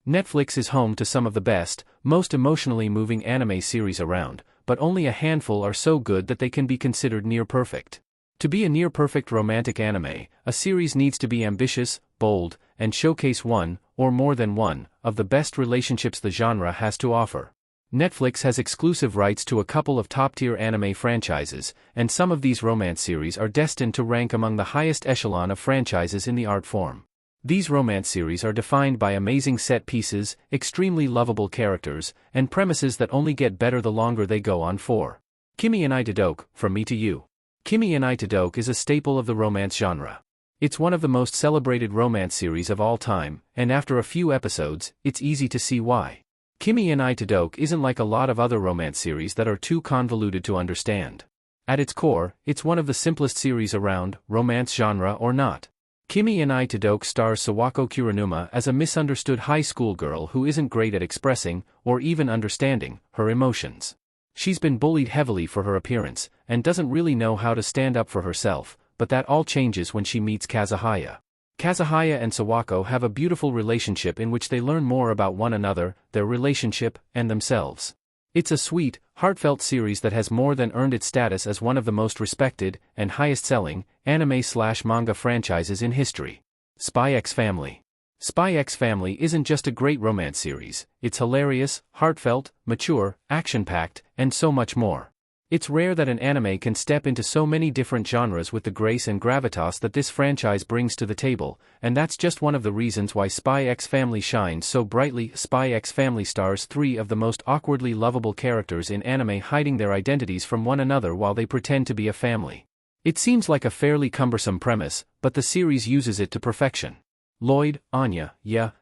Netflix is home to some of the best, most emotionally moving anime series around, but only a handful are so good that they can be considered near-perfect. To be a near-perfect romantic anime, a series needs to be ambitious, bold, and showcase one, or more than one, of the best relationships the genre has to offer. Netflix has exclusive rights to a couple of top-tier anime franchises, and some of these romance series are destined to rank among the highest echelon of franchises in the art form. These romance series are defined by amazing set pieces, extremely lovable characters, and premises that only get better the longer they go on for. Kimi and Itodoke, From Me to You. Kimi and Itodoke is a staple of the romance genre. It's one of the most celebrated romance series of all time, and after a few episodes, it's easy to see why. Kimi and Itodoke isn't like a lot of other romance series that are too convoluted to understand. At its core, it's one of the simplest series around, romance genre or not. Kimi and Itodoke stars Sawako Kuronuma as a misunderstood high school girl who isn't great at expressing, or even understanding, her emotions. She's been bullied heavily for her appearance, and doesn't really know how to stand up for herself, but that all changes when she meets Kazuhaya. Kazuhaya and Sawako have a beautiful relationship in which they learn more about one another, their relationship, and themselves. It's a sweet, heartfelt series that has more than earned its status as one of the most respected, and highest-selling, anime/manga franchises in history. Spy X Family. Spy X Family isn't just a great romance series, it's hilarious, heartfelt, mature, action-packed, and so much more. It's rare that an anime can step into so many different genres with the grace and gravitas that this franchise brings to the table, and that's just one of the reasons why Spy X Family shines so brightly. Spy X Family stars three of the most awkwardly lovable characters in anime hiding their identities from one another while they pretend to be a family. It seems like a fairly cumbersome premise, but the series uses it to perfection. Lloyd, Anya,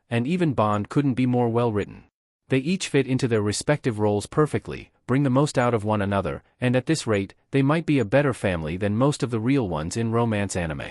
and even Bond couldn't be more well written. They each fit into their respective roles perfectly, bring the most out of one another, and at this rate, they might be a better family than most of the real ones in romance anime.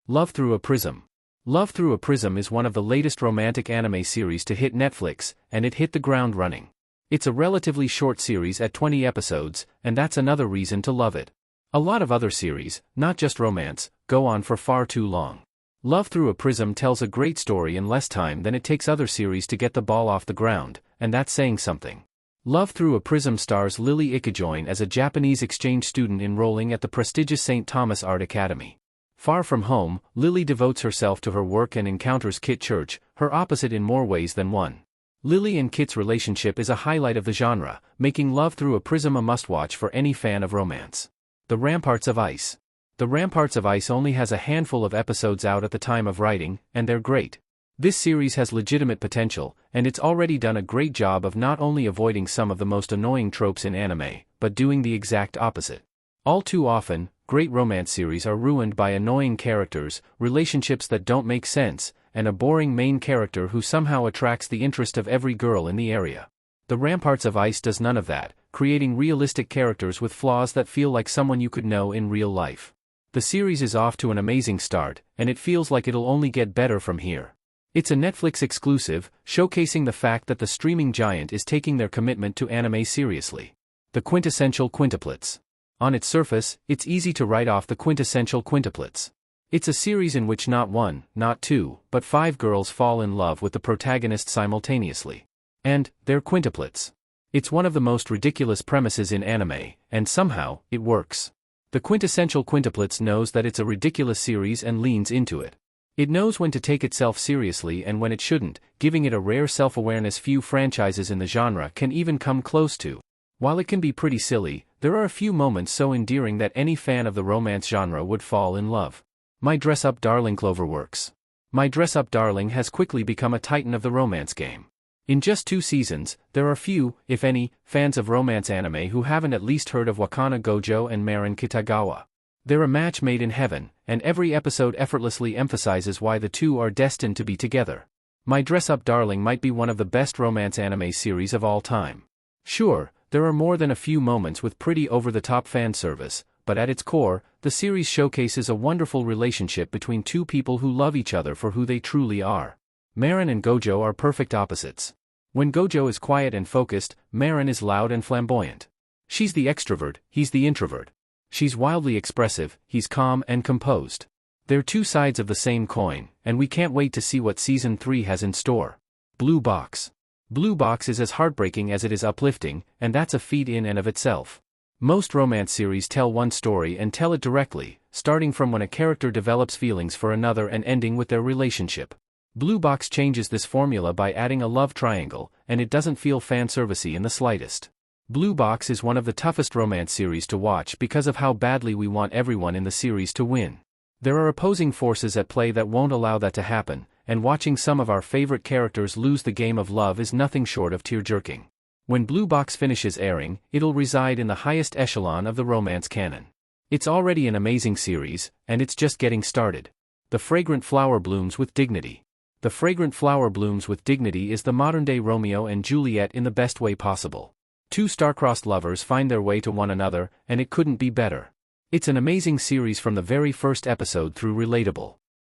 Love Through a Prism. Love Through a Prism is one of the latest romantic anime series to hit Netflix, and it hit the ground running. It's a relatively short series at 20 episodes, and that's another reason to love it. A lot of other series, not just romance, go on for far too long. Love Through a Prism tells a great story in less time than it takes other series to get the ball off the ground, and that's saying something. Love Through a Prism stars Lily Ikejoin as a Japanese exchange student enrolling at the prestigious St. Thomas Art Academy. Far from home, Lily devotes herself to her work and encounters Kit Church, her opposite in more ways than one. Lily and Kit's relationship is a highlight of the genre, making Love Through a Prism a must-watch for any fan of romance. The Ramparts of Ice. The Ramparts of Ice only has a handful of episodes out at the time of writing, and they're great. This series has legitimate potential, and it's already done a great job of not only avoiding some of the most annoying tropes in anime, but doing the exact opposite. All too often, great romance series are ruined by annoying characters, relationships that don't make sense, and a boring main character who somehow attracts the interest of every girl in the area. The Ramparts of Ice does none of that, creating realistic characters with flaws that feel like someone you could know in real life. The series is off to an amazing start, and it feels like it'll only get better from here. It's a Netflix exclusive, showcasing the fact that the streaming giant is taking their commitment to anime seriously. The Quintessential Quintuplets. On its surface, it's easy to write off the Quintessential Quintuplets. It's a series in which not one, not two, but 5 girls fall in love with the protagonist simultaneously. And, they're quintuplets. It's one of the most ridiculous premises in anime, and somehow, it works. The Quintessential Quintuplets knows that it's a ridiculous series and leans into it. It knows when to take itself seriously and when it shouldn't, giving it a rare self-awareness few franchises in the genre can even come close to. While it can be pretty silly, there are a few moments so endearing that any fan of the romance genre would fall in love. My Dress-Up Darling Cloverworks. My Dress-Up Darling has quickly become a titan of the romance game. In just 2 seasons, there are few, if any, fans of romance anime who haven't at least heard of Wakana Gojo and Marin Kitagawa. They're a match made in heaven, and every episode effortlessly emphasizes why the two are destined to be together. My Dress-Up Darling might be one of the best romance anime series of all time. Sure, there are more than a few moments with pretty over-the-top fan service, but at its core, the series showcases a wonderful relationship between 2 people who love each other for who they truly are. Marin and Gojo are perfect opposites. When Gojo is quiet and focused, Marin is loud and flamboyant. She's the extrovert, he's the introvert. She's wildly expressive, he's calm and composed. They're 2 sides of the same coin, and we can't wait to see what Season 3 has in store. Blue Box. Blue Box is as heartbreaking as it is uplifting, and that's a feat in and of itself. Most romance series tell one story and tell it directly, starting from when a character develops feelings for another and ending with their relationship. Blue Box changes this formula by adding a love triangle, and it doesn't feel fan-servicey in the slightest. Blue Box is one of the toughest romance series to watch because of how badly we want everyone in the series to win. There are opposing forces at play that won't allow that to happen, and watching some of our favorite characters lose the game of love is nothing short of tear-jerking. When Blue Box finishes airing, it'll reside in the highest echelon of the romance canon. It's already an amazing series, and it's just getting started. The Fragrant Flower Blooms with Dignity. The Fragrant Flower Blooms with Dignity is the modern-day Romeo and Juliet in the best way possible. Two star-crossed lovers find their way to one another, and it couldn't be better. It's an amazing series from the very first episode through relatable.